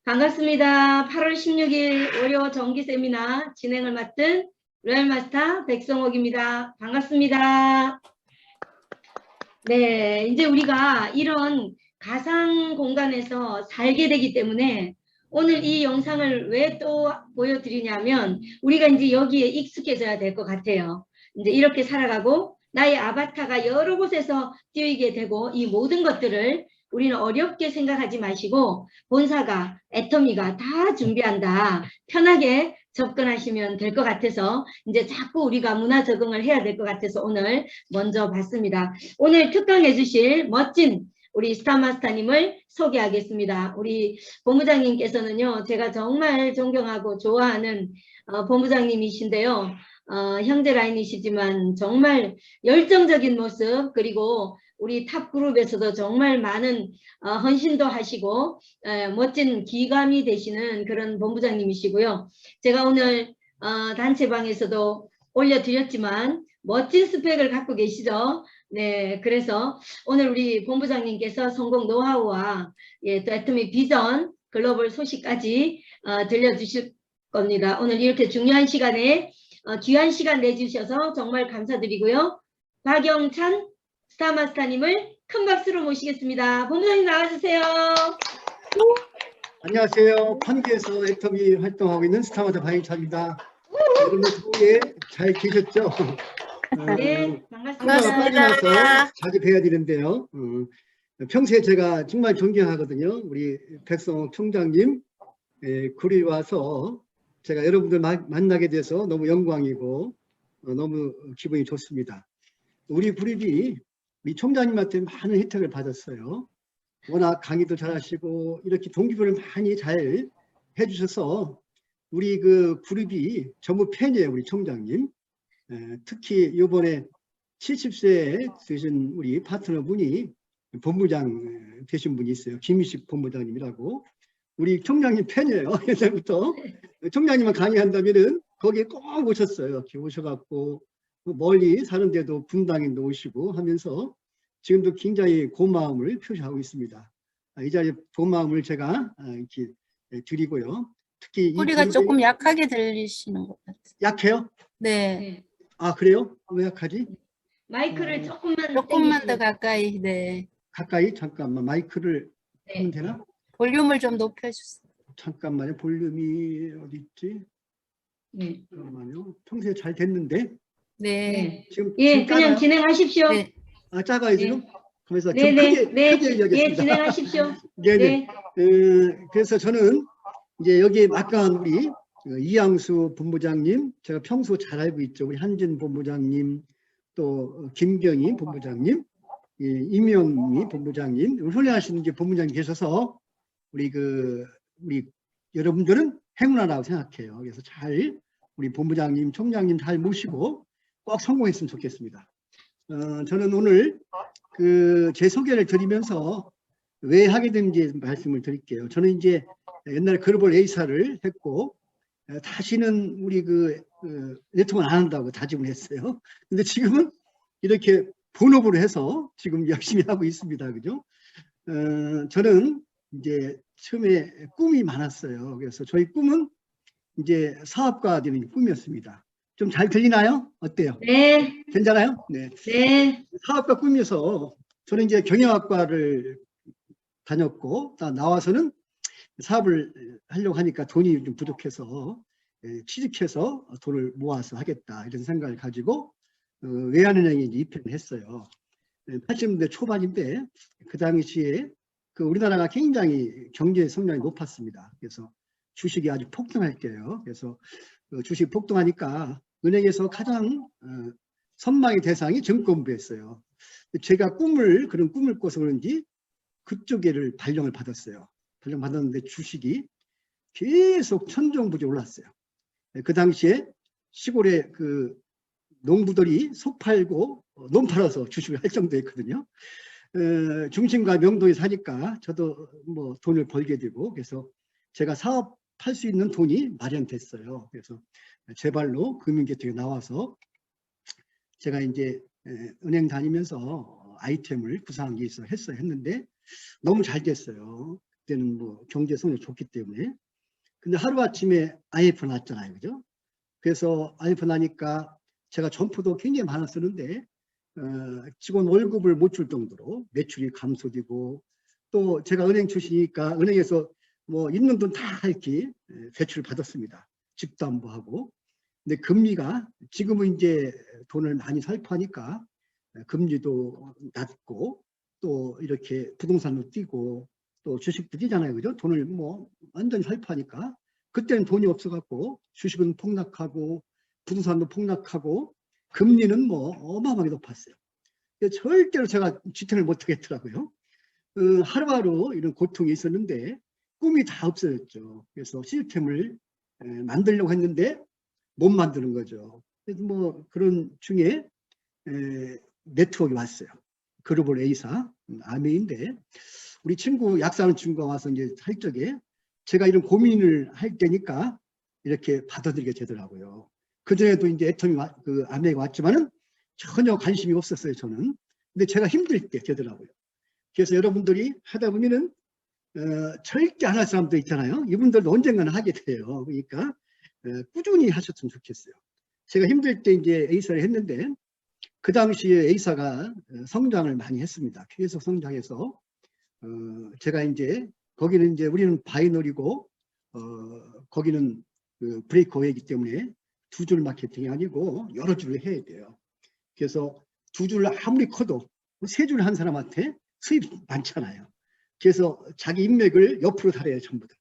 반갑습니다. 8월 16일 월요 정기 세미나 진행을 맡은 로얄마스터 백성옥입니다. 반갑습니다. 네, 이제 우리가 이런 가상 공간에서 살게 되기 때문에 오늘 이 영상을 왜 또 보여드리냐면 우리가 이제 여기에 익숙해져야 될 것 같아요. 이제 이렇게 살아가고 나의 아바타가 여러 곳에서 뛰게 되고 이 모든 것들을 우리는 어렵게 생각하지 마시고 본사가, 애터미가 다 준비한다. 편하게 접근하시면 될 것 같아서 이제 자꾸 우리가 문화 적응을 해야 될 것 같아서 오늘 먼저 봤습니다. 오늘 특강해 주실 멋진 우리 스타마스터님을 소개하겠습니다. 우리 본부장님께서는요, 제가 정말 존경하고 좋아하는 본부장님이신데요. 형제 라인이시지만 정말 열정적인 모습, 그리고 우리 탑그룹에서도 정말 많은 헌신도 하시고 멋진 기감이 되시는 그런 본부장님이시고요. 제가 오늘 단체방에서도 올려드렸지만 멋진 스펙을 갖고 계시죠. 네, 그래서 오늘 우리 본부장님께서 성공 노하우와 또 애터미 비전 글로벌 소식까지 들려주실 겁니다. 오늘 이렇게 중요한 시간에 귀한 시간 내주셔서 정말 감사드리고요. 박영찬 스타마스터님을 큰 박수로 모시겠습니다. 본부장님 나와주세요. 안녕하세요. 판교에서 애터미 활동하고 있는 스타마스터 박영찬입니다. 여러분 덕분에 잘 계셨죠? 네, 반갑습니다. 빠지나서 자주 뵈야 되는데요. 평소에 제가 정말 존경하거든요. 우리 백성옥 총장님 그리 와서 제가 여러분들 만나게 돼서 너무 영광이고 너무 기분이 좋습니다. 우리 그룹이 우리 총장님한테 많은 혜택을 받았어요. 워낙 강의도 잘하시고 이렇게 동기부여를 많이 잘 해주셔서 우리 그 그룹이 전부 팬이에요. 우리 총장님. 특히 이번에 70세에 되신 우리 파트너분이 본부장 되신 분이 있어요. 김희식 본부장님이라고. 우리 총장님 팬이에요. 예전부터. 총장님만 강의한다면은 거기에 꼭 오셨어요. 이렇게 오셔갖고 멀리 사는데도 분당에 오시고 하면서 지금도 굉장히 고마움을 표시하고 있습니다. 이 자리에 고마움을 제가 이렇게 드리고요. 특히 소리가 조금 약하게 들리시는 것 같아요. 약해요? 네. 아, 그래요? 왜 약하지? 마이크를 조금만 더 가까이. 네. 가까이? 잠깐만 마이크를 하면 되나? 볼륨을 좀 높여주세요. 잠깐만요. 볼륨이 어디 있지? 잠깐만요. 평소에 잘 됐는데. 네. 지금 그냥 작아요? 진행하십시오. 네. 아, 작아요 지금? 그래서 좀 네네. 크게 얘기하겠습니다. 예, 진행하십시오. 네네. 그래서 저는 이제 여기에 막강한 우리 이양수 본부장님, 제가 평소 잘 알고 있죠. 우리 한진 본부장님, 또 김경희 본부장님, 임영미 본부장님, 훌륭하신 이제 본부장님 계셔서 우리 여러분들은 행운하라고 생각해요. 그래서 잘 우리 본부장님, 총장님 잘 모시고 꼭 성공했으면 좋겠습니다. 저는 오늘 제 소개를 드리면서 왜 하게 됐는지 말씀을 드릴게요. 저는 이제 옛날에 글로벌 A사를 했고 다시는 우리 네트워크를 안 한다고 다짐을 했어요. 근데 지금은 이렇게 본업으로 해서 지금 열심히 하고 있습니다. 그죠? 저는 이제 처음에 꿈이 많았어요. 그래서 저희 꿈은 이제 사업가 되는 꿈이었습니다. 좀 잘 들리나요? 어때요? 네. 괜찮아요? 네. 네. 사업가 꿈이어서 저는 이제 경영학과를 다녔고 나와서는 사업을 하려고 하니까 돈이 좀 부족해서 취직해서 돈을 모아서 하겠다 이런 생각을 가지고 외환은행에 입회를 했어요. 80년대 초반인데 그 당시에 우리나라가 굉장히 경제 성장이 높았습니다. 그래서 주식이 아주 폭등할 때예요. 그래서 주식 폭등하니까 은행에서 가장 선망의 대상이 증권부였어요. 제가 그런 꿈을 꿔서 그런지 그쪽에를 발령을 받았어요. 발령받았는데 주식이 계속 천정부지 올랐어요. 그 당시에 시골에 농부들이 소 팔고 논 팔아서 주식을 할 정도였거든요. 중심가 명동에 사니까 저도 뭐 돈을 벌게 되고 그래서 제가 사업할 수 있는 돈이 마련됐어요. 그래서 제 발로 금융계통에 나와서 제가 이제 은행 다니면서 아이템을 구상하기 위해서 했는데 너무 잘 됐어요. 그때는 뭐 경제 성적이 좋기 때문에. 근데 하루아침에 IMF 났잖아요. 그죠? 그래서 IMF 나니까 제가 점포도 굉장히 많이 쓰는데 직원 월급을 못 줄 정도로 매출이 감소되고, 또 제가 은행 출신이니까 은행에서 뭐 있는 돈 다 이렇게 대출을 받았습니다. 집담보하고. 근데 금리가 지금은 이제 돈을 많이 살포하니까 금리도 낮고, 또 이렇게 부동산도 뛰고 또 주식도 뛰잖아요. 그죠? 돈을 뭐 완전히 살포하니까. 그때는 돈이 없어갖고 주식은 폭락하고 부동산도 폭락하고 금리는 뭐 어마어마하게 높았어요. 절대로 제가 지탱을 못하겠더라고요. 하루하루 이런 고통이 있었는데 꿈이 다 없어졌죠. 그래서 시스템을 만들려고 했는데 못 만드는 거죠. 그래서 뭐 그런 중에 네트워크가 왔어요. 글로벌 A사 아메인데, 우리 친구 약사하는 친구가 와서 이제 할 적에 제가 이런 고민을 할 때니까 이렇게 받아들이게 되더라고요. 그전에도 이제 애터미 그 아메가 왔지만은 전혀 관심이 없었어요, 저는. 근데 제가 힘들 때 되더라고요. 그래서 여러분들이 하다 보면은 절대 안 할 사람도 있잖아요. 이분들도 언젠가는 하게 돼요. 그러니까 꾸준히 하셨으면 좋겠어요. 제가 힘들 때 이제 A사를 했는데, 그 당시에 A사가 성장을 많이 했습니다. 계속 성장해서 제가 이제 거기는 이제 우리는 바이너리고 거기는 그 브레이크어웨이이기 때문에 두 줄 마케팅이 아니고 여러 줄을 해야 돼요. 그래서 두 줄을 아무리 커도 세 줄 한 사람한테 수입 많잖아요. 그래서 자기 인맥을 옆으로 달아요, 전부 다.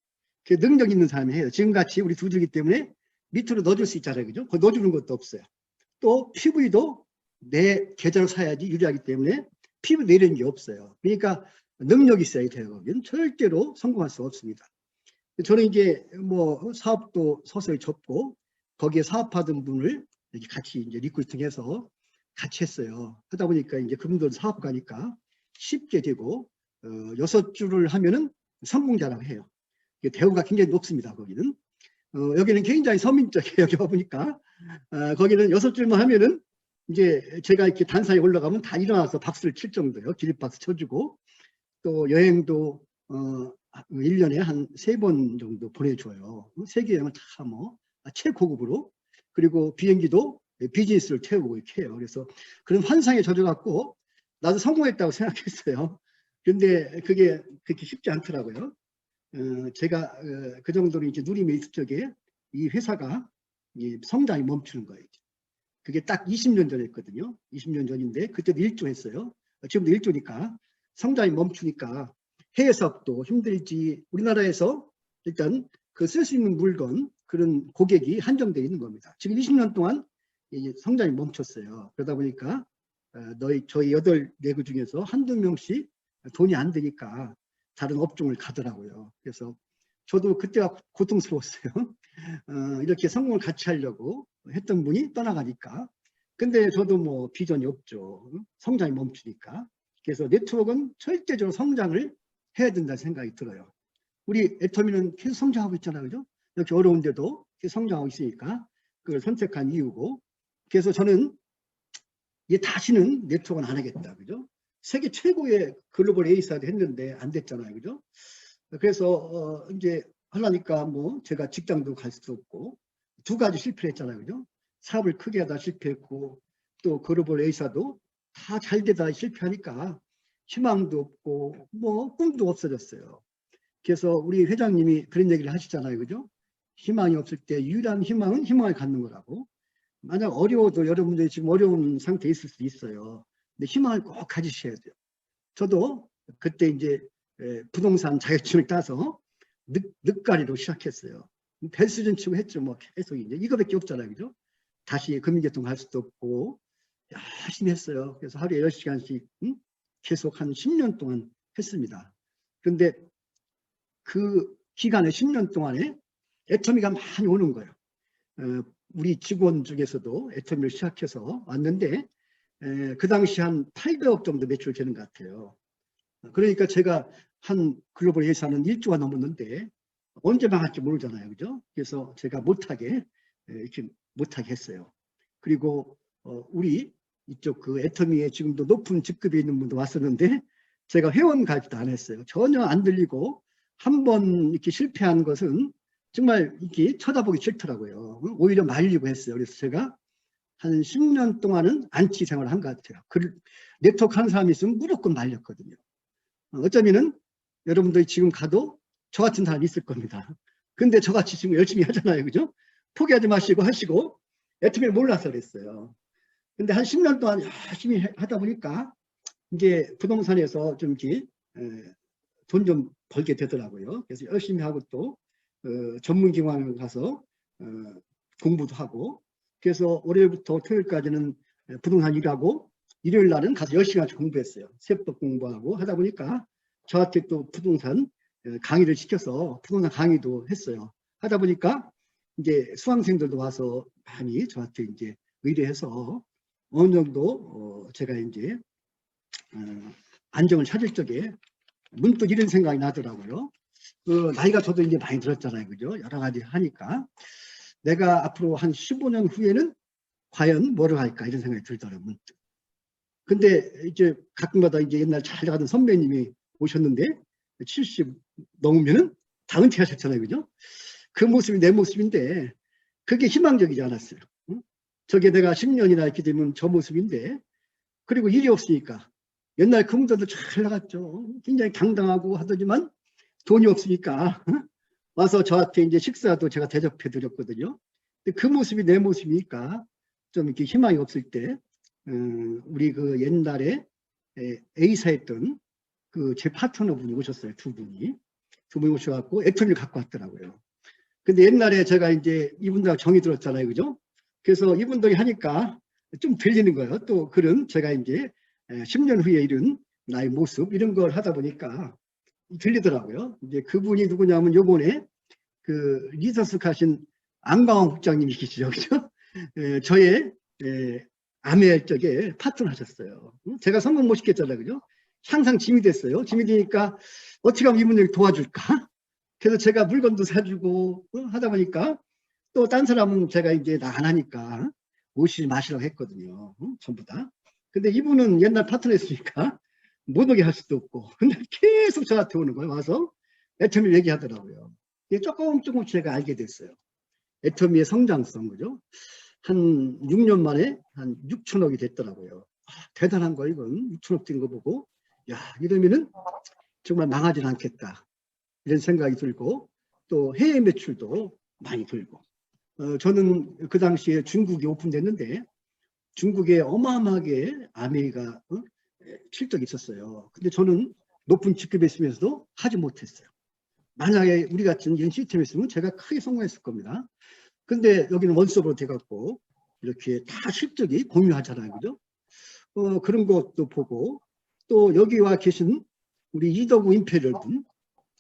그 능력 있는 사람이 해요. 지금같이 우리 두 줄이기 때문에 밑으로 넣어줄 수 있잖아요. 그죠? 그거 넣어주는 것도 없어요. 또 PV도 내 계좌로 사야지 유리하기 때문에 PV 내리는 게 없어요. 그러니까 능력이 있어야 돼요. 거기는 절대로 성공할 수 없습니다. 저는 이제 뭐 사업도 서서히 접고 거기에 사업하던 분을 이렇게 같이 이제 리크루팅해서 같이 했어요. 하다 보니까 이제 그분들은 사업가니까 쉽게 되고 6줄을 하면은 성공자라고 해요. 대우가 굉장히 높습니다. 거기는. 여기는 굉장히 서민적이에요. 여기 와보니까. 거기는 6줄만 하면은 이제 제가 이렇게 단상에 올라가면 다 일어나서 박수를 칠 정도예요. 기립박수 쳐주고, 또 여행도 1년에 한 3번 정도 보내줘요. 세계 여행을 다 뭐 최고급으로. 그리고 비행기도 비즈니스를 태우고 이렇게 해요. 그래서 그런 환상에 젖어갖고 나도 성공했다고 생각했어요. 근데 그게 그렇게 쉽지 않더라고요. 제가 그 정도로 이제 누림에 있을 적에 이 회사가 성장이 멈추는 거예요. 그게 딱 20년 전이었거든요. 20년 전인데 그때도 1조 했어요. 지금도 1조니까 성장이 멈추니까 해외 사업도 힘들지. 우리나라에서 일단 그 쓸 수 있는 물건, 그런 고객이 한정되어 있는 겁니다. 지금 20년 동안 성장이 멈췄어요. 그러다 보니까 저희 8내구 중에서 한두 명씩 돈이 안 되니까 다른 업종을 가더라고요. 그래서 저도 그때가 고통스러웠어요. 이렇게 성공을 같이 하려고 했던 분이 떠나가니까. 근데 저도 뭐 비전이 없죠. 성장이 멈추니까. 그래서 네트워크는 절대적으로 성장을 해야 된다는 생각이 들어요. 우리 애터미는 계속 성장하고 있잖아요. 그죠? 이렇게 어려운데도 계속 성장하고 있으니까 그걸 선택한 이유고. 그래서 저는 이제 다시는 네트워크는 안 하겠다. 그죠? 세계 최고의 글로벌 A사도 했는데 안 됐잖아요. 그죠? 그래서 이제 하려니까 뭐 제가 직장도 갈 수도 없고 두 가지 실패를 했잖아요. 그죠? 사업을 크게 하다 실패했고 또 글로벌 A사도 다 잘 되다 실패하니까 희망도 없고 뭐 꿈도 없어졌어요. 그래서 우리 회장님이 그런 얘기를 하시잖아요. 그죠? 희망이 없을 때 유일한 희망은 희망을 갖는 거라고. 만약 어려워도 여러분들이 지금 어려운 상태에 있을 수 있어요. 근데 희망을 꼭 가지셔야 돼요. 저도 그때 이제 부동산 자격증을 따서 늦가리로 시작했어요. 벨수준 치고 했죠. 뭐 계속 이제 이거밖에 없잖아요. 그죠? 다시 금융계통 갈 수도 없고 열심히 했어요. 그래서 하루에 10시간씩 계속 한 10년 동안 했습니다. 그런데 그 기간에 10년 동안에 애터미가 많이 오는 거예요. 우리 직원 중에서도 애터미를 시작해서 왔는데 그 당시 한 800억 정도 매출되는 것 같아요. 그러니까 제가 한 글로벌 회사는 1조가 넘었는데 언제 망할지 모르잖아요. 그죠? 그래서 제가 못하게 이렇게 못하게 했어요. 그리고 우리 이쪽 그 애터미에 지금도 높은 직급에 있는 분도 왔었는데 제가 회원 가입도 안 했어요. 전혀 안 들리고 한 번 이렇게 실패한 것은 정말 이렇게 쳐다보기 싫더라고요. 오히려 말리고 했어요. 그래서 제가 한 10년 동안은 안치 생활을 한 것 같아요. 네트워크 하는 사람이 있으면 무조건 말렸거든요. 어쩌면은 여러분들이 지금 가도 저 같은 사람이 있을 겁니다. 근데 저같이 지금 열심히 하잖아요. 그죠? 포기하지 마시고 하시고 애터미를 몰라서 그랬어요. 근데 한 10년 동안 열심히 하다 보니까 이제 부동산에서 좀 이렇게 돈 좀 벌게 되더라고요. 그래서 열심히 하고 또 전문 기관을 가서 공부도 하고, 그래서 월요일부터 토요일까지는 부동산 일하고 일요일 날은 가서 10시간씩 공부했어요. 세법 공부하고 하다 보니까 저한테 또 부동산 강의를 시켜서 부동산 강의도 했어요. 하다 보니까 이제 수강생들도 와서 많이 저한테 이제 의뢰해서 어느 정도 제가 이제 안정을 찾을 적에 문득 이런 생각이 나더라고요. 나이가 저도 이제 많이 들었잖아요. 그죠? 여러 가지 하니까 내가 앞으로 한 15년 후에는 과연 뭐를 할까 이런 생각이 들더라고요. 문득. 근데 이제 가끔가다 이제 옛날 잘 가던 선배님이 오셨는데 70 넘으면은 다 은퇴하셨잖아요. 그죠? 그 모습이 내 모습인데 그게 희망적이지 않았어요. 응? 저게 내가 10년이나 이렇게 되면 저 모습인데, 그리고 일이 없으니까 옛날 근무자도 잘 나갔죠. 굉장히 당당하고 하더니만 돈이 없으니까 와서 저한테 이제 식사도 제가 대접해 드렸거든요. 근데 그 모습이 내 모습이니까 좀 이렇게 희망이 없을 때 우리 그 옛날에 A사했던 그 제 파트너분이 오셨어요. 두 분이 오셔갖고 애터미를 갖고 왔더라고요. 근데 옛날에 제가 이제 이분들하고 정이 들었잖아요. 그죠? 그래서 이분들이 하니까 좀 들리는 거예요. 또 그런 제가 이제 10년 후에 이런 나의 모습 이런 걸 하다 보니까 들리더라고요. 이제 그분이 누구냐면 요번에 그 리서스 하신 안광원 국장님이 계시죠. 그죠? 저의 아메 쪽에 파트너 하셨어요. 제가 성공 못 시켰잖아요. 그죠? 항상 짐이 됐어요. 짐이 되니까 어떻게 하면 이분을 도와줄까? 그래서 제가 물건도 사주고 하다 보니까 또 딴 사람은 제가 이제 나 안 하니까 오시지 마시라고 했거든요. 전부 다. 근데 이분은 옛날 파트너였으니까 못 오게 할 수도 없고, 근데 계속 저한테 오는 거예요. 와서 애터미를 얘기하더라고요. 조금씩 제가 알게 됐어요. 애터미의 성장성, 그죠? 한 6년 만에 한 6천억이 됐더라고요. 대단한 거, 이건 6천억 된 거 보고, 야, 이러면은 정말 망하진 않겠다. 이런 생각이 들고, 또 해외 매출도 많이 들고. 저는 그 당시에 중국이 오픈됐는데, 중국에 어마어마하게 아메이가 실적이 있었어요. 근데 저는 높은 직급에 있으면서도 하지 못했어요. 만약에 우리 같은 이런 시스템이 있으면 제가 크게 성공했을 겁니다. 근데 여기는 원서브로 돼갖고 이렇게 다 실적이 공유하잖아요. 그죠? 그런 것도 보고, 또 여기 와 계신 우리 이덕우 임페리얼 분,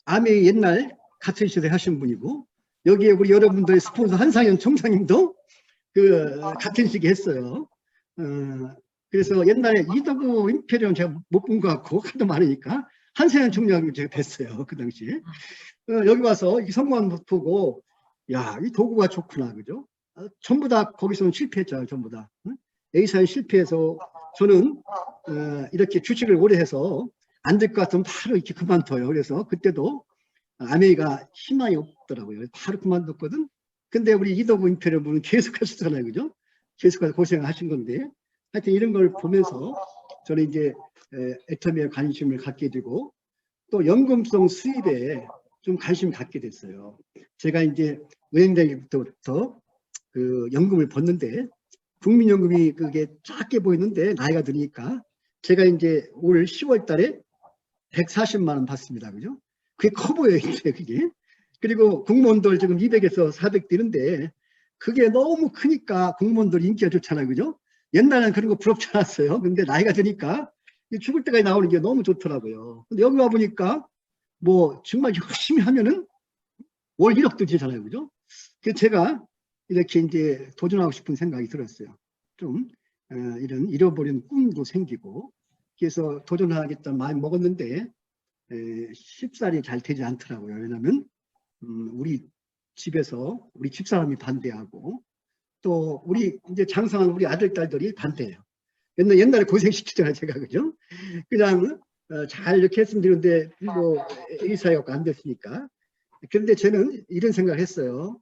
아메이 옛날 같은 시대 하신 분이고, 여기에 우리 여러분들의 스폰서 한상현 총장님도 그 같은 시기 했어요. 그래서 옛날에 이덕우 임페리얼은 제가 못 본 것 같고 하도 많으니까 한상현 총장님 제가 뵀어요. 그 당시에. 여기 와서 이 성공한 모습 보고, 야, 이 도구가 좋구나. 그죠? 전부 다 거기서는 실패했잖아요. 전부 다. A사는 실패해서 저는 이렇게 주식을 오래 해서 안 될 것 같으면 바로 이렇게 그만둬요. 그래서 그때도 아메이가 희망이 없더라고요. 바로 그만뒀거든. 근데 우리 이덕우 임페리얼 분은 계속 하시잖아요. 그죠? 계속 고생을 하신 건데, 하여튼 이런 걸 보면서 저는 이제 애터미에 관심을 갖게 되고, 또 연금성 수입에 좀 관심을 갖게 됐어요. 제가 이제 은행 다닐 때부터 그 연금을 벗는데, 국민연금이 그게 작게 보이는데 나이가 드니까 제가 이제 올 10월 달에 140만 원 받습니다. 그죠? 그게 커 보여요, 이제 그게. 그리고 공무원들 지금 200에서 400 뛰는데 그게 너무 크니까 공무원들 인기가 좋잖아요. 그죠? 옛날에는 그런 거 부럽지 않았어요. 근데 나이가 드니까 죽을 때까지 나오는 게 너무 좋더라고요. 근데 여기 와 보니까 뭐 정말 열심히 하면은 월 1억도 되잖아요. 그죠? 그래서 제가 이렇게 이제 도전하고 싶은 생각이 들었어요. 좀 이런 잃어버린 꿈도 생기고, 그래서 도전하겠다는 마음 먹었는데 쉽사리 잘 되지 않더라고요. 왜냐하면 우리 집에서 우리 집사람이 반대하고, 또 우리 이제 장성한 우리 아들 딸들이 반대해요. 옛날에 고생시키잖아요. 제가. 그죠? 그냥 잘 이렇게 했으면 되는데 뭐 A사가 안 됐으니까. 그런데 저는 이런 생각을 했어요.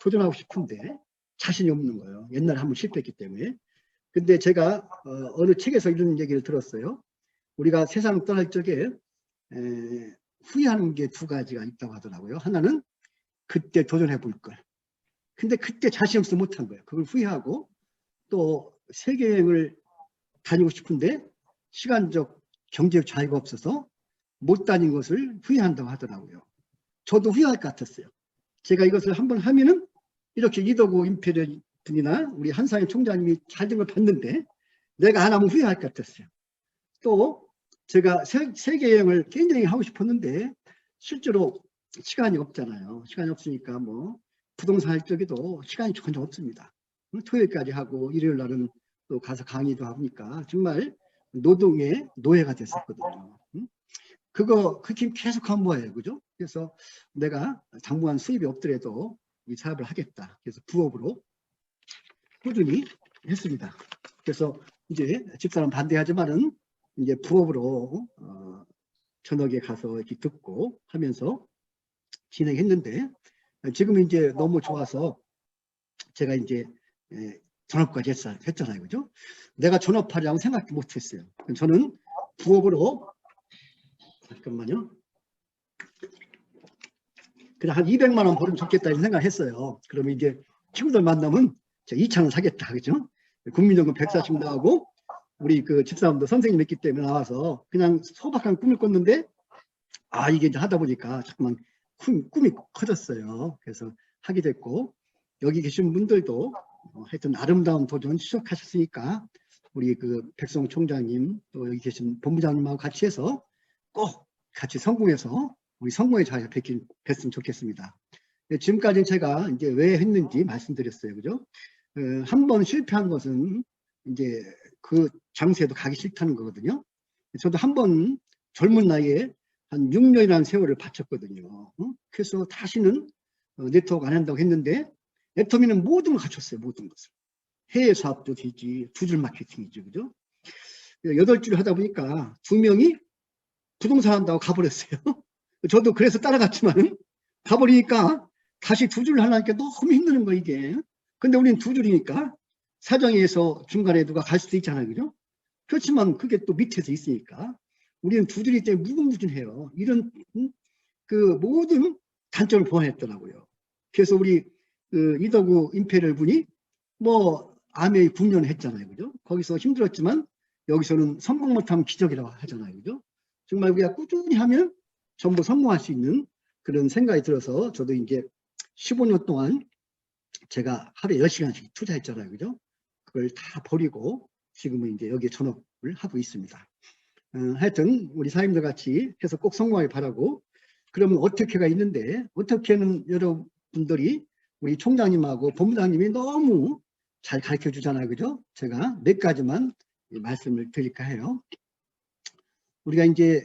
도전하고 싶은데 자신이 없는 거예요. 옛날에 한번 실패했기 때문에. 근데 제가 어느 책에서 이런 얘기를 들었어요. 우리가 세상 떠날 적에 후회하는 게 두 가지가 있다고 하더라고요. 하나는 그때 도전해 볼 걸. 근데 그때 자신 없어서 못한 거예요. 그걸 후회하고, 또 세계여행을 다니고 싶은데 시간적 경제적 자유가 없어서 못 다닌 것을 후회한다고 하더라고요. 저도 후회할 것 같았어요. 제가 이것을 한번 하면은 이렇게 이덕우 임페리얼 분이나 우리 한상희 총장님이 잘 된 걸 봤는데 내가 안 하면 후회할 것 같았어요. 또 제가 세계 여행을 굉장히 하고 싶었는데 실제로 시간이 없잖아요. 시간이 없으니까 뭐 부동산 할 적에도 시간이 전혀 없습니다. 토요일까지 하고 일요일 날은 또 가서 강의도 하니까 정말 노동의 노예가 됐었거든요. 그렇게 계속 한 거예요. 그죠? 그래서 내가 당분간 수입이 없더라도 이 사업을 하겠다. 그래서 부업으로 꾸준히 했습니다. 그래서 이제 집사람 반대하지만은 이제 부업으로 저녁에 가서 이렇게 듣고 하면서 진행했는데 지금은 이제 너무 좋아서 제가 이제 전업까지 했잖아요. 그죠? 내가 전업하려고 생각도 못했어요. 저는 부업으로 잠깐만요. 그냥 한 200만 원 벌으면 좋겠다 이런 생각을 했어요. 그러면 이제 친구들 만나면 제가 2차는 사겠다. 그죠? 국민연금 140 나오고 우리 그 집사람도 선생님 했기 때문에 나와서 그냥 소박한 꿈을 꿨는데 이게 이제 하다 보니까 잠깐만 꿈이 커졌어요. 그래서 하게 됐고 여기 계신 분들도 하여튼 아름다운 도전 시작하셨으니까 우리 그 백성 총장님 또 여기 계신 본부장님하고 같이 해서 꼭 같이 성공해서 우리 성공의 자리에 뵀으면 좋겠습니다. 지금까지 제가 이제 왜 했는지 말씀드렸어요. 그죠? 한 번 실패한 것은 이제 그 장소에도 가기 싫다는 거거든요. 저도 한 번 젊은 나이에 한 6년이라는 세월을 바쳤거든요. 그래서 다시는 네트워크 안 한다고 했는데 애터미는 모든 걸 갖췄어요. 모든 것을. 해외 사업도 되지, 두줄 마케팅이죠. 그죠? 8줄 하다 보니까 2명이 부동산 한다고 가버렸어요. 저도 그래서 따라갔지만 가버리니까 다시 2줄 하려니까 너무 힘드는 거 이게. 근데 우리는 2줄이니까 사정에서 중간에 누가 갈 수도 있잖아요. 그죠? 그렇지만 그게 또 밑에서 있으니까 우리는 2줄이기 때문에 무궁무진해요. 이런 그 모든 단점을 보완했더라고요. 그래서 우리 그 이덕우 임페리얼 분이 뭐 아메이 국련을 했잖아요. 그죠? 거기서 힘들었지만 여기서는 성공 못하면 기적이라고 하잖아요. 그죠? 정말 우리가 꾸준히 하면 전부 성공할 수 있는 그런 생각이 들어서 저도 이제 15년 동안 제가 하루에 10시간씩 투자했잖아요. 그죠? 그걸 다 버리고 지금은 이제 여기에 전업을 하고 있습니다. 하여튼 우리 사님들 같이 해서 꼭 성공하길 바라고, 그러면 어떻게가 있는데 어떻게는 여러분들이 우리 총장님하고 본부장님이 너무 잘 가르쳐 주잖아요. 그죠? 제가 몇 가지만 말씀을 드릴까 해요. 우리가 이제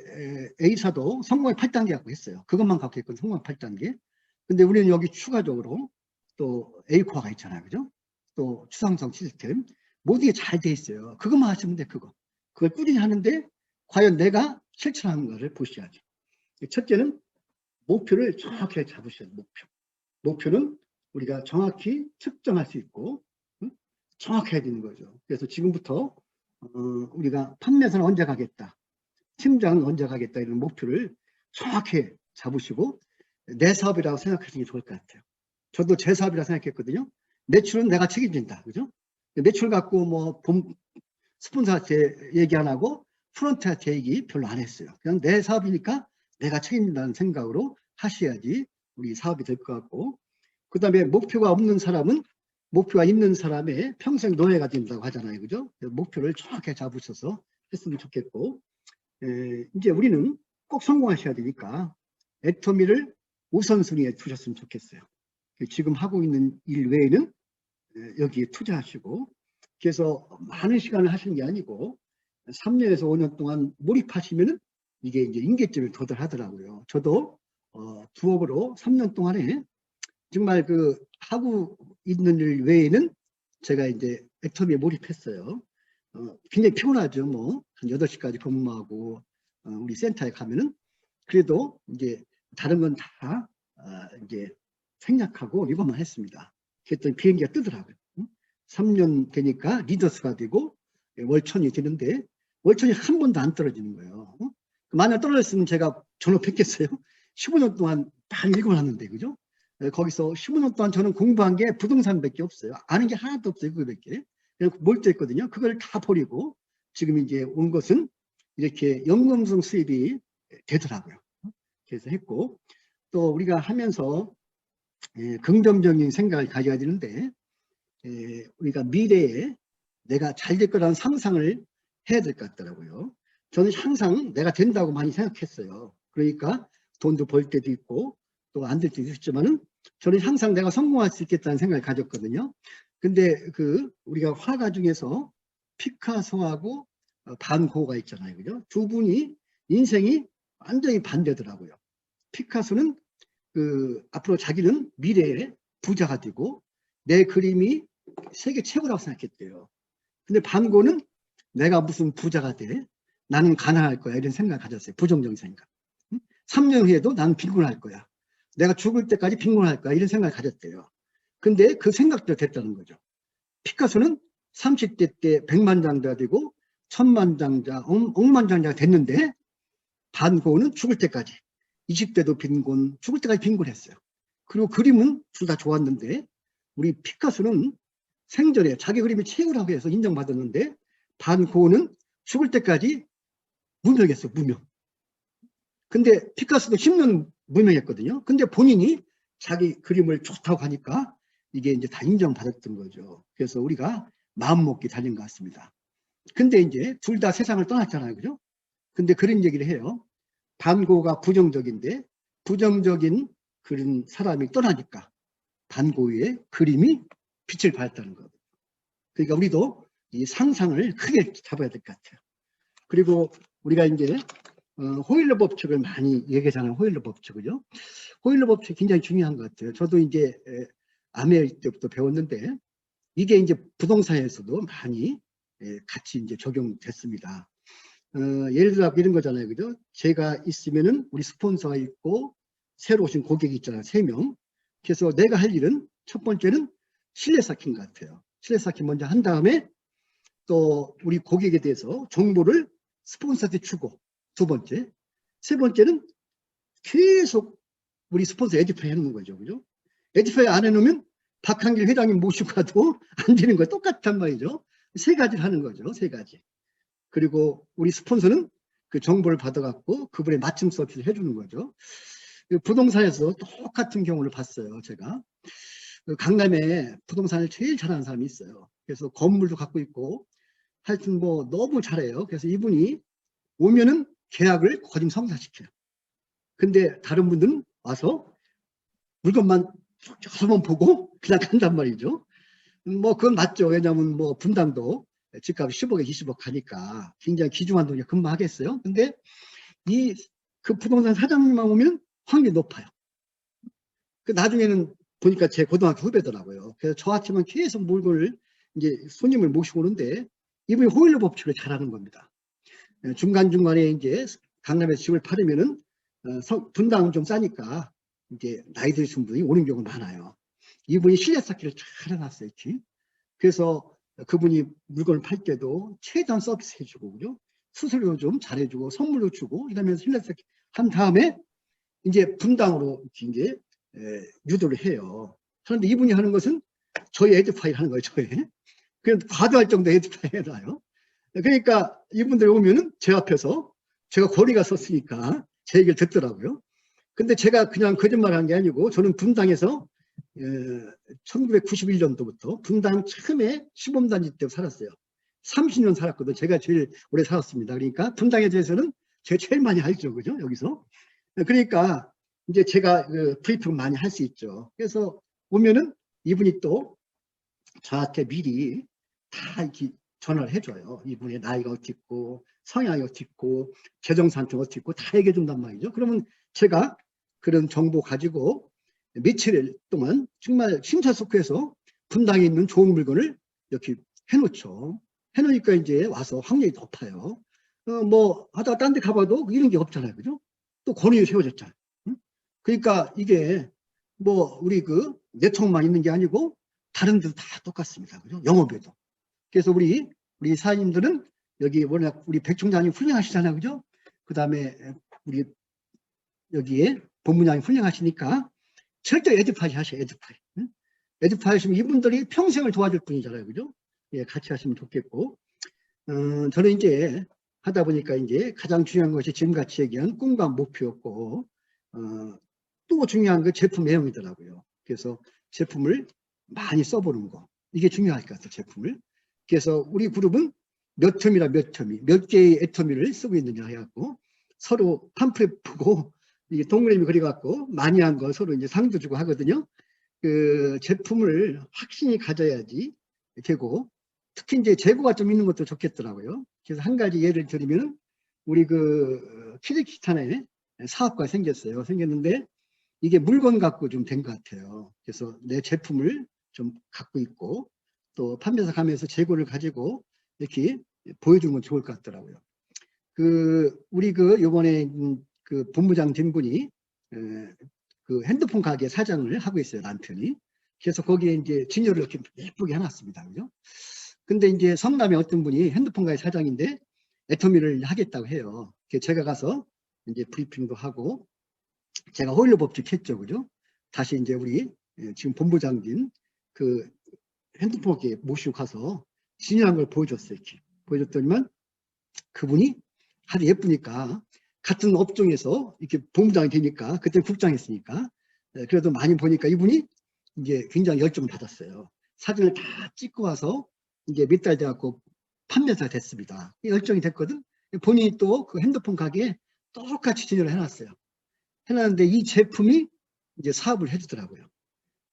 A사도 성공의 8단계 갖고 했어요. 그것만 갖고 있거든요. 성공의 8단계. 근데 우리는 여기 추가적으로 또 A코어가 있잖아요. 그죠? 또 추상성 시스템. 모든 게 잘 돼 있어요. 그것만 하시면 돼. 그걸 꾸준히 하는데 과연 내가 실천하는 것을 보셔야죠. 첫째는 목표를 정확하게 잡으셔야 돼요. 목표는 우리가 정확히 측정할 수 있고 정확해야 되는 거죠. 그래서 지금부터 우리가 판매사는 언제 가겠다, 팀장은 언제 가겠다, 이런 목표를 정확히 잡으시고 내 사업이라고 생각하시는 게 좋을 것 같아요. 저도 제 사업이라고 생각했거든요. 매출은 내가 책임진다. 그죠? 매출 갖고 뭐 스폰서한테 얘기 안 하고 프런트한테 얘기 별로 안 했어요. 그냥 내 사업이니까 내가 책임진다는 생각으로 하셔야지 우리 사업이 될 것 같고, 그 다음에 목표가 없는 사람은 목표가 있는 사람의 평생 노예가 된다고 하잖아요. 그죠? 목표를 정확하게 잡으셔서 했으면 좋겠고, 이제 우리는 꼭 성공하셔야 되니까 애터미를 우선순위에 두셨으면 좋겠어요. 지금 하고 있는 일 외에는 여기에 투자하시고, 그래서 많은 시간을 하시는 게 아니고 3년에서 5년 동안 몰입하시면은 이게 이제 임계점을 도달하더라고요. 저도 부업으로 3년 동안에 정말 그 하고 있는 일 외에는 제가 이제 애터미에 몰입했어요. 굉장히 피곤하죠. 뭐 한 8시까지 근무하고 우리 센터에 가면은 그래도 이제 다른 건 다 이제 생략하고 이것만 했습니다. 그랬더니 비행기가 뜨더라고요. 3년 되니까 리더스가 되고 월천이 되는데 월천이 한 번도 안 떨어지는 거예요. 만약 떨어졌으면 제가 졸업했겠어요? 15년 동안 다 읽어놨는데, 그죠? 거기서 15년 동안 저는 공부한 게 부동산밖에 없어요. 아는 게 하나도 없어요. 그거밖에. 몰두했거든요. 그걸 다 버리고 지금 이제 온 것은 이렇게 연금성 수입이 되더라고요. 그래서 했고, 또 우리가 하면서 긍정적인 생각을 가져야 되는데, 우리가 미래에 내가 잘 될 거라는 상상을 해야 될 것 같더라고요. 저는 항상 내가 된다고 많이 생각했어요. 그러니까 돈도 벌 때도 있고 또 안 될 때도 있지만은 저는 항상 내가 성공할 수 있겠다는 생각을 가졌거든요. 근데 우리가 화가 중에서 피카소하고 반 고흐가 있잖아요. 그죠? 두 분이 인생이 완전히 반대더라고요. 피카소는 앞으로 자기는 미래에 부자가 되고 내 그림이 세계 최고라고 생각했대요. 근데 반 고흐는 내가 무슨 부자가 돼? 나는 가난할 거야. 이런 생각을 가졌어요. 부정적인 생각. 3년 후에도 나는 빈곤할 거야. 내가 죽을 때까지 빈곤할 거야. 이런 생각을 가졌대요. 근데 그 생각대로 됐다는 거죠. 피카소는 30대 때 백만장자가 되고 천만장자, 억만장자가 됐는데 반 고흐는 죽을 때까지 20대도 빈곤, 죽을 때까지 빈곤했어요. 그리고 그림은 둘 다 좋았는데 우리 피카소는 생전에 자기 그림이 최고라고 해서 인정받았는데 반 고흐는 죽을 때까지 무명했어요. 무명. 근데 피카소도 10년 무명했거든요. 근데 본인이 자기 그림을 좋다고 하니까 이게 이제 다 인정받았던 거죠. 그래서 우리가 마음먹기 달린 것 같습니다. 근데 이제 둘 다 세상을 떠났잖아요. 그죠? 근데 그런 얘기를 해요. 반 고흐가 부정적인데 부정적인 그런 사람이 떠나니까 반 고흐의 그림이 빛을 발했다는 거예요. 그러니까 우리도 이 상상을 크게 잡아야 될 것 같아요. 그리고 우리가 이제 호일러 법칙을 많이 얘기하잖아요. 호일러 법칙을요. 호일러 법칙이 굉장히 중요한 것 같아요. 저도 이제 아메 때부터 배웠는데 이게 이제 부동산에서도 많이 같이 이제 적용됐습니다. 예를 들어 이런 거잖아요. 그죠? 제가 있으면은 우리 스폰서가 있고 새로 오신 고객이 있잖아요. 3명. 그래서 내가 할 일은 첫 번째는 신뢰 쌓기인 것 같아요. 신뢰 쌓기 먼저 한 다음에 또 우리 고객에 대해서 정보를 스폰서한테 주고 두 번째. 세 번째는 계속 우리 스폰서 에듀파이 해놓는 거죠. 그죠? 에듀파이 안 해놓으면 박한길 회장님 모시고 가도 안 되는 거예요. 똑같단 말이죠. 세 가지를 하는 거죠. 세 가지. 그리고 우리 스폰서는 그 정보를 받아갖고 그분의 맞춤 서비스를 해주는 거죠. 부동산에서 똑같은 경우를 봤어요. 제가. 강남에 부동산을 제일 잘하는 사람이 있어요. 그래서 건물도 갖고 있고 하여튼 뭐 너무 잘해요. 그래서 이분이 오면은 계약을 거진 성사시켜요. 근데 다른 분들은 와서 물건만 여러 번 보고 그냥 간단 말이죠. 뭐 그건 맞죠. 왜냐하면 뭐 분당도 집값 10억에 20억 가니까 굉장히 귀중한 돈이 금방 하겠어요. 근데 그 부동산 사장님만 오면 확률이 높아요. 그 나중에는 보니까 제 고등학교 후배더라고요. 그래서 저한테만 계속 물건을 이제 손님을 모시고 오는데 이분이 호일러 법칙을 잘하는 겁니다. 중간중간에 이제 강남에서 집을 팔으면은 분당은 좀 싸니까 이제 나이 드신 분이 오는 경우가 많아요. 이분이 신뢰 쌓기를 잘 해놨어요. 이렇게. 그래서 그분이 물건을 팔 때도 최대한 서비스 해주고, 그죠? 수수료 좀 잘해주고, 선물도 주고, 이러면서 신뢰 쌓기 한 다음에 이제 분당으로 이제 유도를 해요. 그런데 이분이 하는 것은 저희 에듀파이 하는 거예요. 저희. 그냥 과도할 정도 에듀파이 해놔요. 그러니까 이분들이 오면은 제 앞에서 제가 거리가 섰으니까 제 얘기를 듣더라고요. 근데 제가 그냥 거짓말한 게 아니고 저는 분당에서 1991년도부터 분당 처음에 시범단지 때 살았어요. 30년 살았거든요. 제가 제일 오래 살았습니다. 그러니까 분당에 대해서는 제가 제일 많이 알죠. 그죠? 여기서. 그러니까 이제 제가 브리핑 많이 할 수 있죠. 그래서 오면은 이분이 또 저한테 미리 다 이렇게 전화를 해줘요. 이분의 나이가 어떻게 있고 성향이 어떻게 있고 재정산증 어떻게 있고 다 얘기해 준단 말이죠. 그러면 제가 그런 정보 가지고 며칠 동안 정말 심사숙고해서 분당에 있는 좋은 물건을 이렇게 해놓죠. 해놓으니까 이제 와서 확률이 높아요. 뭐 하다가 딴 데 가봐도 이런 게 없잖아요. 그죠? 또 권위에 세워졌잖아요. 응? 그러니까 이게 뭐 우리 그 네트워크만 있는 게 아니고 다른 데도 다 똑같습니다. 그죠? 영업에도. 그래서 우리 사장님들은 여기 워낙 우리 백 총장님 훌륭하시잖아요. 그죠? 그 다음에 우리 여기에 본부장님 훌륭하시니까 절대 에듀파이 하셔요. 에듀파이. 응? 에듀파이 하시면 이분들이 평생을 도와줄 분이잖아요. 그죠? 예, 같이 하시면 좋겠고. 저는 이제 하다 보니까 이제 가장 중요한 것이 지금같이 얘기한 꿈과 목표였고, 또 중요한 건 제품 내용이더라고요. 그래서 제품을 많이 써보는 거. 이게 중요할 것 같아요, 제품을. 그래서 우리 그룹은 몇 텀이라 몇 텀이, 몇 개의 애터미를 쓰고 있느냐 해갖고, 서로 팜플렛 보고, 이게 동그라미 그려갖고, 많이 한 거 서로 이제 상도 주고 하거든요. 그 제품을 확신이 가져야지 되고, 특히 이제 재고가 좀 있는 것도 좋겠더라고요. 그래서 한 가지 예를 들면, 우리 그 키르기스탄에 사업가 생겼어요. 생겼는데, 이게 물건 갖고 좀 된 것 같아요. 그래서 내 제품을 좀 갖고 있고 또 판매사 가면서 재고를 가지고 이렇게 보여주는 건 좋을 것 같더라고요. 그 우리 그 요번에 그 본부장 된 분이 그 핸드폰 가게 사장을 하고 있어요, 남편이. 그래서 거기에 이제 진열을 이렇게 예쁘게 해놨습니다. 그죠? 근데 이제 성남에 어떤 분이 핸드폰 가게 사장인데 애터미를 하겠다고 해요. 그래서 제가 가서 이제 브리핑도 하고 제가 허위로 법칙했죠, 그죠? 다시 이제 우리 지금 본부장님 그 핸드폰에 모시고 가서 진열한 걸 보여줬어요. 이렇게 보여줬더니만 그분이 아주 예쁘니까 같은 업종에서 이렇게 본부장이 되니까 그때 국장했으니까 그래도 많이 보니까 이분이 이제 굉장히 열정을 받았어요. 사진을 다 찍고 와서 이제 몇 달 돼갖고 판매사가 됐습니다. 열정이 됐거든. 본인이 또 그 핸드폰 가게에 똑같이 진열을 해놨어요. 해놨는데 이 제품이 이제 사업을 해주더라고요.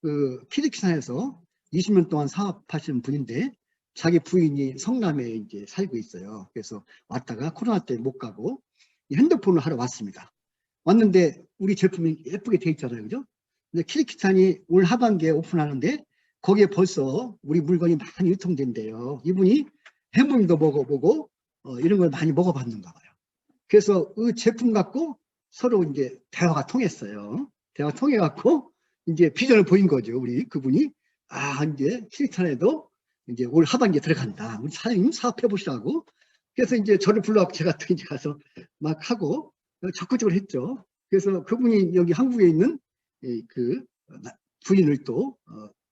그 키르기스탄에서 20년 동안 사업하시는 분인데 자기 부인이 성남에 이제 살고 있어요. 그래서 왔다가 코로나 때 못 가고 핸드폰을 하러 왔습니다. 왔는데 우리 제품이 예쁘게 돼 있잖아요. 그죠? 근데 키르기스탄이 올 하반기에 오픈하는데 거기에 벌써 우리 물건이 많이 유통된대요. 이분이 해물도 먹어보고 이런 걸 많이 먹어봤는가 봐요. 그래서 그 제품 갖고 서로 이제 대화가 통했어요. 대화가 통해갖고 이제 비전을 보인 거죠. 우리 그분이 이제 키르기스탄에도 이제 올 하반기에 들어간다. 우리 사장님 사업해 보시라고. 그래서 이제 저를 불러갖고 제가 또 이제 가서 막 하고 적극적으로 했죠. 그래서 그분이 여기 한국에 있는 그 부인을 또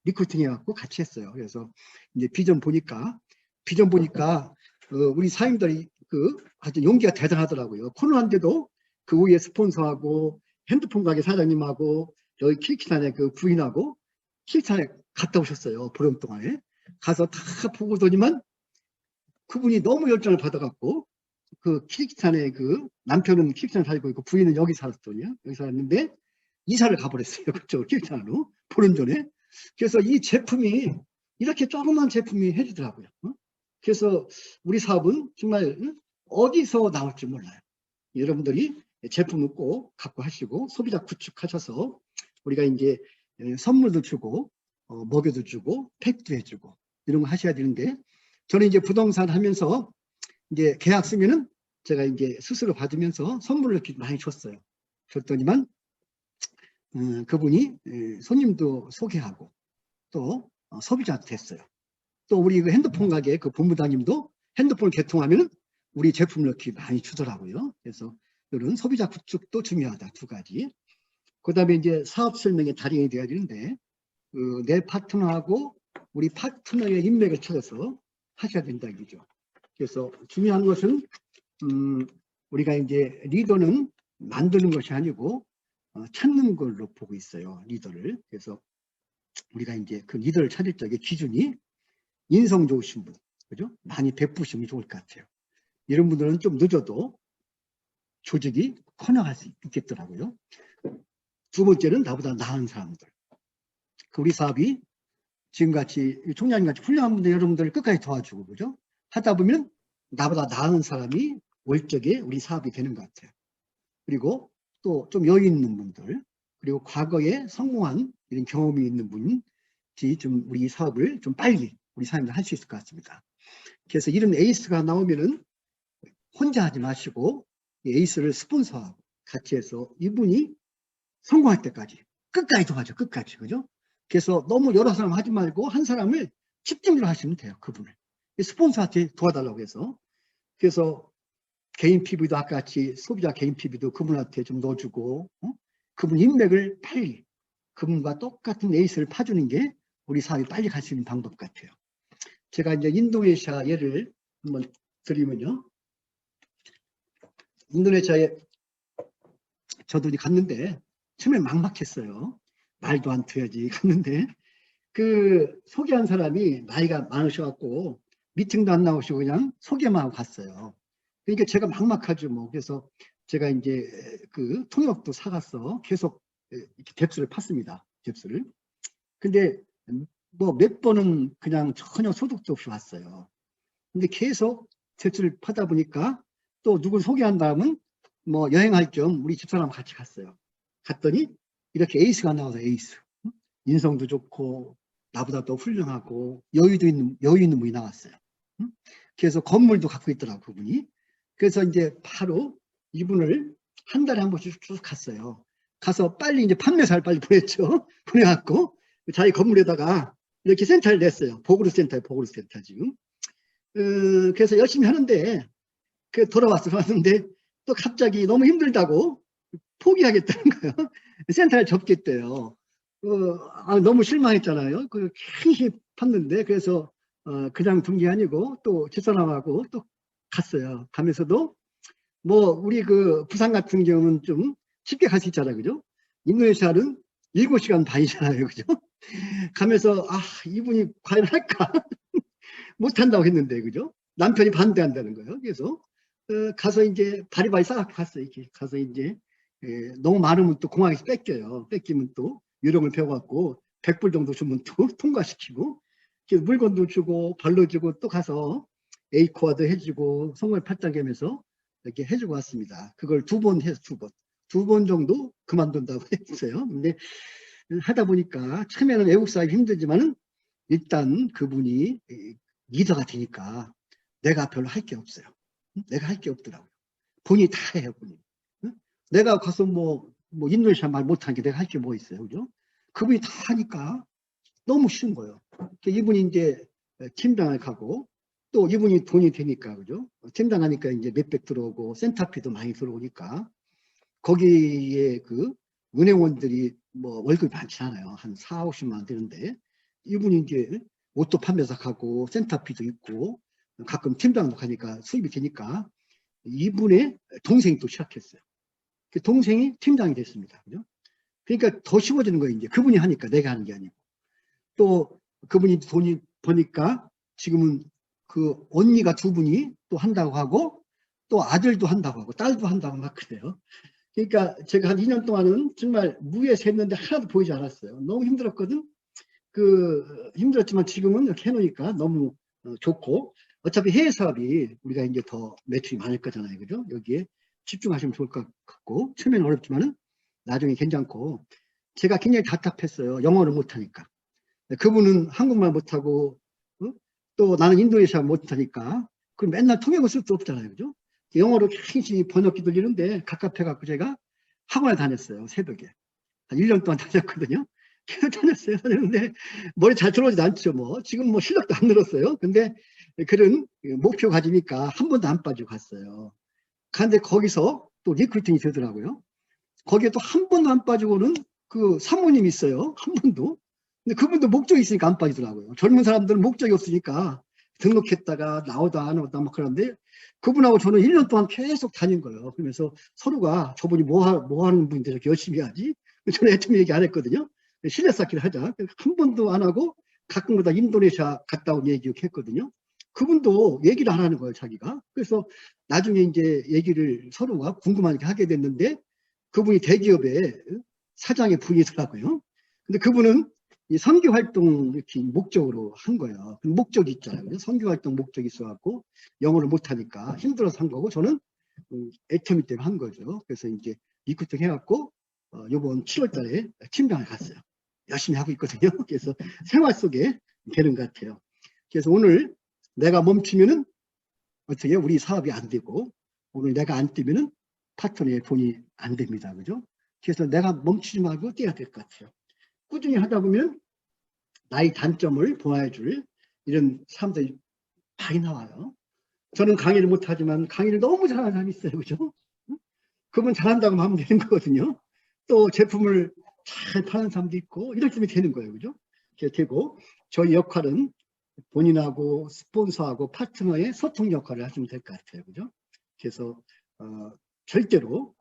리크루팅해갖고 같이 했어요. 그래서 이제 비전 보니까 우리 사장님들이 그 아주 용기가 대단하더라고요. 코로나인데도 그 위에 스폰서하고 핸드폰 가게 사장님하고 여기 키르기스탄의 그 부인하고 키르기스탄에 갔다 오셨어요. 보름 동안에 가서 다 보고 오더니만 그분이 너무 열정을 받아갖고 그 키르기스탄의 그 남편은 키르기스탄에 살고 있고 부인은 여기 살았더니요. 여기 살았는데 이사를 가버렸어요. 그쪽 키르기스탄으로 보름 전에. 그래서 이 제품이 이렇게 조그만 제품이 해주더라고요. 그래서 우리 사업은 정말 어디서 나올지 몰라요. 여러분들이 제품을 꼭 갖고 하시고 소비자 구축하셔서 우리가 이제 선물도 주고 먹여도 주고 팩도 해주고 이런 거 하셔야 되는데 저는 이제 부동산 하면서 이제 계약 쓰면은 제가 이제 스스로 받으면서 선물을 이렇게 많이 줬어요. 줬더니만 그분이 손님도 소개하고 또 소비자도 됐어요. 또 우리 그 핸드폰 가게 그 본부장님도 핸드폰을 개통하면 우리 제품을 이렇게 많이 주더라고요. 그래서 이런 소비자 구축도 중요하다. 두 가지. 그 다음에 이제 사업 설명의 달인이 되어야 되는데 내 파트너하고 우리 파트너의 인맥을 찾아서 하셔야 된다 이거죠. 그래서 중요한 것은 우리가 이제 리더는 만드는 것이 아니고 찾는 걸로 보고 있어요. 리더를. 그래서 우리가 이제 그 리더를 찾을 적에 기준이 인성 좋으신 분, 그죠? 많이 베푸시면 좋을 것 같아요. 이런 분들은 좀 늦어도 조직이 커나갈 수 있겠더라고요. 두 번째는 나보다 나은 사람들. 우리 사업이 지금같이 총장님같이 훌륭한 분들 여러분들 끝까지 도와주고 그죠? 하다 보면 나보다 나은 사람이 올 적에 우리 사업이 되는 것 같아요. 그리고 또 좀 여유 있는 분들 그리고 과거에 성공한 이런 경험이 있는 분이 좀 우리 사업을 좀 빨리 우리 사람들 할 수 있을 것 같습니다. 그래서 이런 에이스가 나오면은 혼자 하지 마시고 이 에이스를 스폰서하고 같이 해서 이분이 성공할 때까지 끝까지 도와줘. 끝까지. 그죠? 그래서 너무 여러 사람 하지 말고 한 사람을 집중적으로 하시면 돼요. 그분을. 스폰서한테 도와달라고 해서. 그래서 개인 PV도 아까 같이 소비자 개인 PV도 그분한테 좀 넣어주고 그분 인맥을 빨리 그분과 똑같은 에이스를 파주는 게 우리 사업이 빨리 갈 수 있는 방법 같아요. 제가 이제 인도네시아 예를 한번 드리면요. 인도네시아에 저도 갔는데 처음에 막막했어요. 말도 안 돼야지 갔는데 그 소개한 사람이 나이가 많으셔갖고 미팅도 안 나오시고 그냥 소개만 하고 갔어요. 그러니까 제가 막막하죠 뭐. 그래서 제가 이제 그 통역도 사갔어. 계속 이렇게 뎁스를 팠습니다. 뎁스를. 근데 뭐 몇 번은 그냥 전혀 소득도 없이 왔어요. 근데 계속 뎁스를 파다 보니까 또 누굴 소개한 다음은 뭐 여행할 겸 우리 집사람 같이 갔어요. 갔더니 이렇게 에이스가 나와서 에이스. 인성도 좋고 나보다 더 훌륭하고 여유 있는 분이 나왔어요. 그래서 건물도 갖고 있더라고 그분이. 그래서 이제 바로 이분을 한 달에 한 번씩 쭉 갔어요. 가서 빨리 이제 판매사를 빨리 보냈죠. 보내갖고 자기 건물에다가 이렇게 센터를 냈어요. 보그루센터 지금. 그래서 열심히 하는데 그 돌아왔는데 또 갑자기 너무 힘들다고 포기하겠다는 거예요. 센터를 접겠대요. 너무 실망했잖아요. 그 힘이 팠는데 그래서 그냥 둔 게 아니고 또 집사람하고 또 갔어요. 가면서도 뭐 우리 그 부산 같은 경우는 좀 쉽게 갈 수 있잖아요. 그죠? 인도네시아는 7시간 반이잖아요. 그죠? 가면서 이분이 과연 할까? 못한다고 했는데 그죠? 남편이 반대한다는 거예요. 그래서 가서 이제 바리바리 싸갖고 갔어요. 이렇게 가서 이제 너무 많으면 또 공항에서 뺏겨요. 뺏기면 또 요령을 배워갖고 100불 정도 주면 또 통과시키고 물건도 주고 발로 주고 또 가서 A코아도 해주고 선물 8장 겸해서 이렇게 해주고 왔습니다. 그걸 2번 해서 2번 정도 그만둔다고 했어요. 근데 하다 보니까 처음에는 외국 사업이 힘들지만은 일단 그분이 리더가 되니까 내가 별로 할 게 없어요. 내가 할 게 없더라고요. 본인이 다 해요, 본인이. 내가 가서 뭐 인도네시아 말 못하는 게 내가 할 게 뭐 있어요, 그죠? 그분이 다 하니까 너무 쉬운 거예요. 이분이 이제 팀장을 가고 또 이분이 돈이 되니까, 그죠? 팀장 하니까 이제 몇백 들어오고 센터피도 많이 들어오니까 거기에 그 은행원들이 뭐 월급이 많지 않아요. 한 4, 50만 원 되는데 이분이 이제 옷도 판매사 가고 센터피도 있고 가끔 팀장도 가니까 수입이 되니까 이분의 동생이 또 시작했어요. 그 동생이 팀장이 됐습니다. 그죠? 그러니까 더 쉬워지는 거예요. 이제 그분이 하니까 내가 하는 게 아니고. 또 그분이 돈이 버니까 지금은 그 언니가 2분이 또 한다고 하고 또 아들도 한다고 하고 딸도 한다고 막 그래요. 그러니까 제가 한 2년 동안은 정말 무에서 했는데 하나도 보이지 않았어요. 너무 힘들었거든. 힘들었지만 지금은 이렇게 해놓으니까 너무 좋고 어차피 해외 사업이 우리가 이제 더 매출이 많을 거잖아요. 그죠? 여기에 집중하시면 좋을 것 같고 처음에는 어렵지만은 나중에 괜찮고 제가 굉장히 답답했어요. 영어를 못하니까. 그분은 한국말 못하고 또 나는 인도네시아 못하니까 그럼 맨날 통역을 쓸 수 없잖아요. 그죠? 영어로 굉장히 번역기 돌리는데 갑갑해갖고 제가 학원에 다녔어요. 새벽에. 한 1년 동안 다녔거든요. 계속 다녔는데 머리 잘 들어오지도 않죠. 뭐 지금 뭐 실력도 안 늘었어요. 근데 그런 목표 가지니까 한 번도 안 빠지고 갔어요. 그런데 거기서 또 리크루팅이 되더라고요. 거기에 또 한 번도 안 빠지고는 그 사모님이 있어요. 한 번도. 근데 그분도 목적이 있으니까 안 빠지더라고요. 젊은 사람들은 목적이 없으니까 등록했다가 나오다 안 오다 막 그러는데 그분하고 저는 1년 동안 계속 다닌 거예요. 그러면서 서로가 저분이 뭐 하는 분인데 저렇게 열심히 하지? 저는 애초에 얘기 안 했거든요. 신뢰 쌓기를 하자. 한 번도 안 하고 가끔가다 인도네시아 갔다 온 얘기 했거든요. 그분도 얘기를 안 하는 거예요, 자기가. 그래서 나중에 이제 얘기를 서로가 궁금하니까 하게 됐는데 그분이 대기업의 사장의 분이더라고요. 근데 그분은 이 선교 활동 이렇게 목적으로 한 거예요. 목적이 있잖아요. 선교 활동 목적이 있어갖고 영어를 못하니까 힘들어서 한 거고 저는 애터미 때문에 한 거죠. 그래서 이제 리크루팅 해갖고 이번 7월달에 팀장을 갔어요. 열심히 하고 있거든요. 그래서 생활 속에 되는 것 같아요. 그래서 오늘 내가 멈추면은 어떻게 우리 사업이 안 되고 오늘 내가 안 뛰면은 파트너의 돈이 안 됩니다. 그죠? 그래서 내가 멈추지 말고 뛰어야 될 것 같아요. 꾸준히 하다 보면 나의 단점을 보호해줄 이런 사람들이 많이 나와요. 저는 강의를 못하지만 강의를 너무 잘하는 사람이 있어요. 그죠? 그분 잘한다고 하면 되는 거거든요. 또 제품을 잘 파는 사람도 있고 이렇게 하면 되는 거예요. 그죠? 이렇게 되고 저희 역할은 본인하고 스폰서하고 파트너의 소통 역할을 하시면 될 것 같아요. 그죠? 그래서 절대로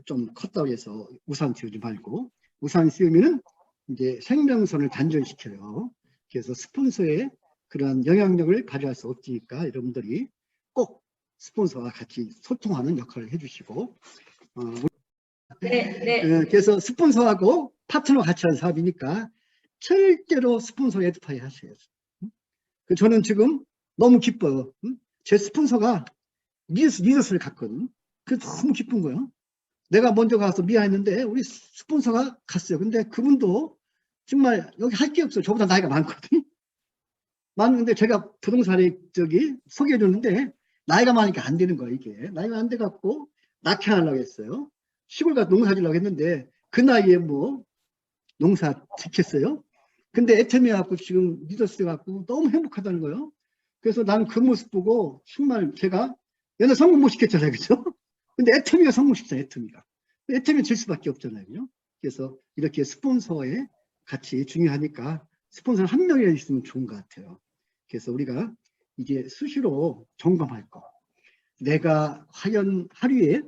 좀 컸다고 해서 우산 씌우지 말고 우산 씌우면은 이제 생명선을 단절시켜요. 그래서 스폰서의 그러한 영향력을 발휘할 수 없으니까 여러분들이 꼭 스폰서와 같이 소통하는 역할을 해주시고 그래서 스폰서하고 파트너 같이 하는 사업이니까 절대로 스폰서 에듀파이 하셔야죠. 저는 지금 너무 기뻐요. 제 스폰서가 리더스를 갔거든. 그래서 너무 기쁜 거예요. 내가 먼저 가서 미안했는데 우리 스폰서가 갔어요. 근데 그분도 정말 여기 할 게 없어요. 저보다 나이가 많거든. 많은데 제가 부동산에 소개해 줬는데 나이가 많으니까 안 되는 거예요. 이게 나이가 안 돼갖고 낙향하려고 했어요. 시골 가서 농사 지려고 했는데 그 나이에 뭐 농사 짓겠어요? 근데 애터미 갖고 지금 리더스 갖고 너무 행복하다는 거예요. 그래서 나는 그 모습 보고 정말 제가 얘는 성공 못 시켰잖아요. 그죠? 근데 애터미가 성공시켰잖아요. 애터미가 질 수밖에 없잖아요. 그죠? 그래서 이렇게 스폰서에 같이 중요하니까 스폰서 한 명이라도 있으면 좋은 것 같아요. 그래서 우리가 이제 수시로 점검할 거. 내가 과연 하루에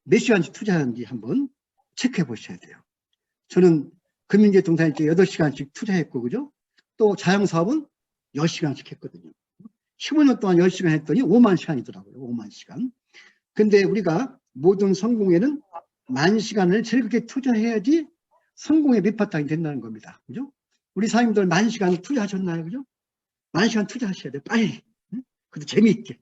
몇 시간씩 투자하는지 한번 체크해 보셔야 돼요. 저는 금융계통사에 8시간씩 투자했고, 그죠? 또 자영사업은 10시간씩 했거든요. 15년 동안 10시간 했더니 5만 시간이더라고요. 5만 시간. 근데 우리가 모든 성공에는 10,000시간을 즐겁게 투자해야지 성공의 밑바탕이 된다는 겁니다. 그죠? 우리 사장님들 10,000시간 투자하셨나요? 그죠? 10,000시간 투자하셔야 돼요. 빨리. 그래도 재미있게.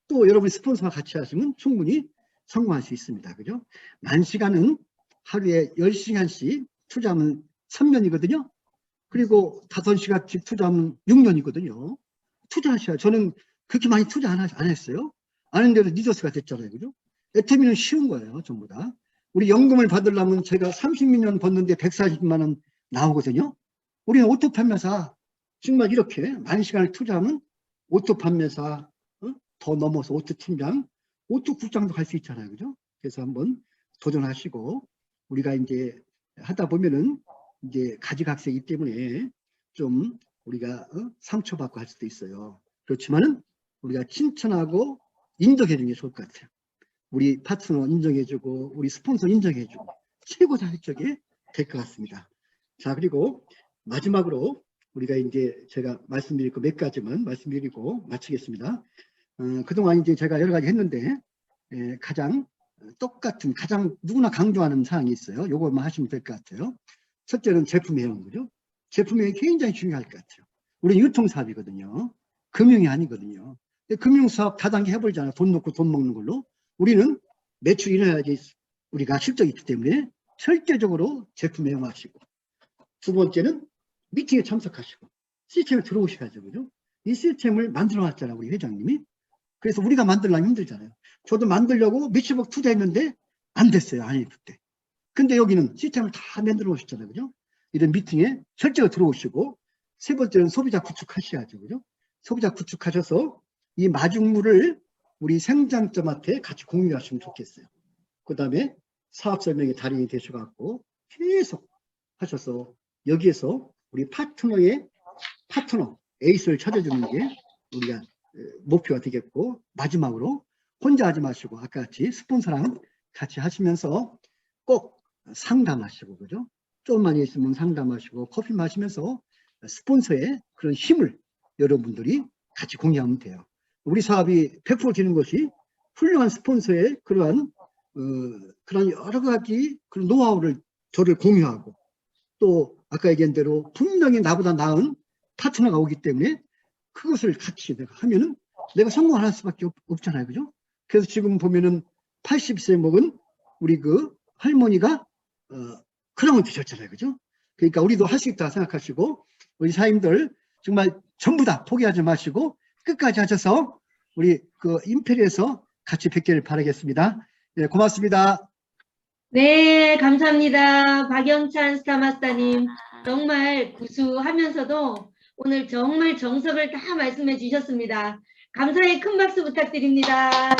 또 여러분 스폰서와 같이 하시면 충분히 성공할 수 있습니다. 그죠? 10,000시간은 하루에 10시간씩 투자하면 3년이거든요. 그리고 5시간씩 투자하면 6년이거든요. 투자하셔야. 저는 그렇게 많이 투자 안 했어요. 안 했는데도 리더스가 됐잖아요. 그죠? 애터미는 쉬운 거예요. 전부 다. 우리 연금을 받으려면 제가 30몇 년 벌는데 140만 원 나오거든요. 우리는 오토 판매사 정말 이렇게 10,000시간을 투자하면 오토 판매사 더 넘어서 오토 팀장, 오토 국장도 갈 수 있잖아요. 그죠? 그래서 한번 도전하시고 우리가 이제 하다 보면은 이제 가지각색이기 때문에 좀 우리가 상처받고 할 수도 있어요. 그렇지만은 우리가 칭찬하고 인정해 주는 게 좋을 것 같아요. 우리 파트너 인정해주고 우리 스폰서 인정해주고 최고 자격적이 될 것 같습니다. 자, 그리고 마지막으로 우리가 이제 제가 말씀드릴 거 몇 가지만 말씀드리고 마치겠습니다. 그동안 이제 제가 여러 가지 했는데 가장 똑같은 가장 누구나 강조하는 사항이 있어요. 요것만 하시면 될 것 같아요. 첫째는 제품 회원 거죠. 제품 회원이 굉장히 중요할 것 같아요. 우리는 유통사업이거든요. 금융이 아니거든요. 금융사업 다단계 해버리잖아요. 돈 넣고 돈 먹는 걸로. 우리는 매출이 일어나야지 우리가 실적이 있기 때문에 절대적으로 제품 회원하시고, 두 번째는 미팅에 참석하시고 시스템에 들어오셔야죠. 그죠? 이 시스템을 만들어 놨잖아요. 우리 회장님이. 그래서 우리가 만들려면 힘들잖아요. 저도 만들려고 몇십억 투자했는데 안 됐어요. 아니 그때. 근데 여기는 시스템을 다 만들어 놓으셨잖아요. 그죠? 이런 미팅에 실제로 들어오시고, 세 번째는 소비자 구축하셔야죠. 그죠? 소비자 구축하셔서 이 마중물을 우리 생장점한테 같이 공유하시면 좋겠어요. 그 다음에 사업 설명의 달인이 되셔갖고 계속 하셔서 여기에서 우리 파트너 에이스를 찾아주는 게 우리가 목표가 되겠고, 마지막으로 혼자 하지 마시고 아까 같이 스폰서랑 같이 하시면서 꼭 상담하시고, 그죠? 조금만 있으면 상담하시고 커피 마시면서 스폰서의 그런 힘을 여러분들이 같이 공유하면 돼요. 우리 사업이 100% 되는 것이 훌륭한 스폰서의 그러한 여러 가지 그런 노하우를 저를 공유하고, 또 아까 얘기한 대로 분명히 나보다 나은 파트너가 오기 때문에 그것을 같이 내가 하면은 내가 성공할 수밖에 없잖아요. 그죠? 그래서 지금 보면은 80세 먹은 우리 그 할머니가 크라운 드셨잖아요. 그죠? 그러니까 우리도 할 수 있다 생각하시고, 우리 사임들 정말 전부 다 포기하지 마시고 끝까지 하셔서 우리 그 임페리에서 같이 뵙기를 바라겠습니다. 예, 고맙습니다. 네, 감사합니다. 박영찬 스타마스터님 정말 구수하면서도 오늘 정말 정석을 다 말씀해 주셨습니다. 감사의 큰 박수 부탁드립니다.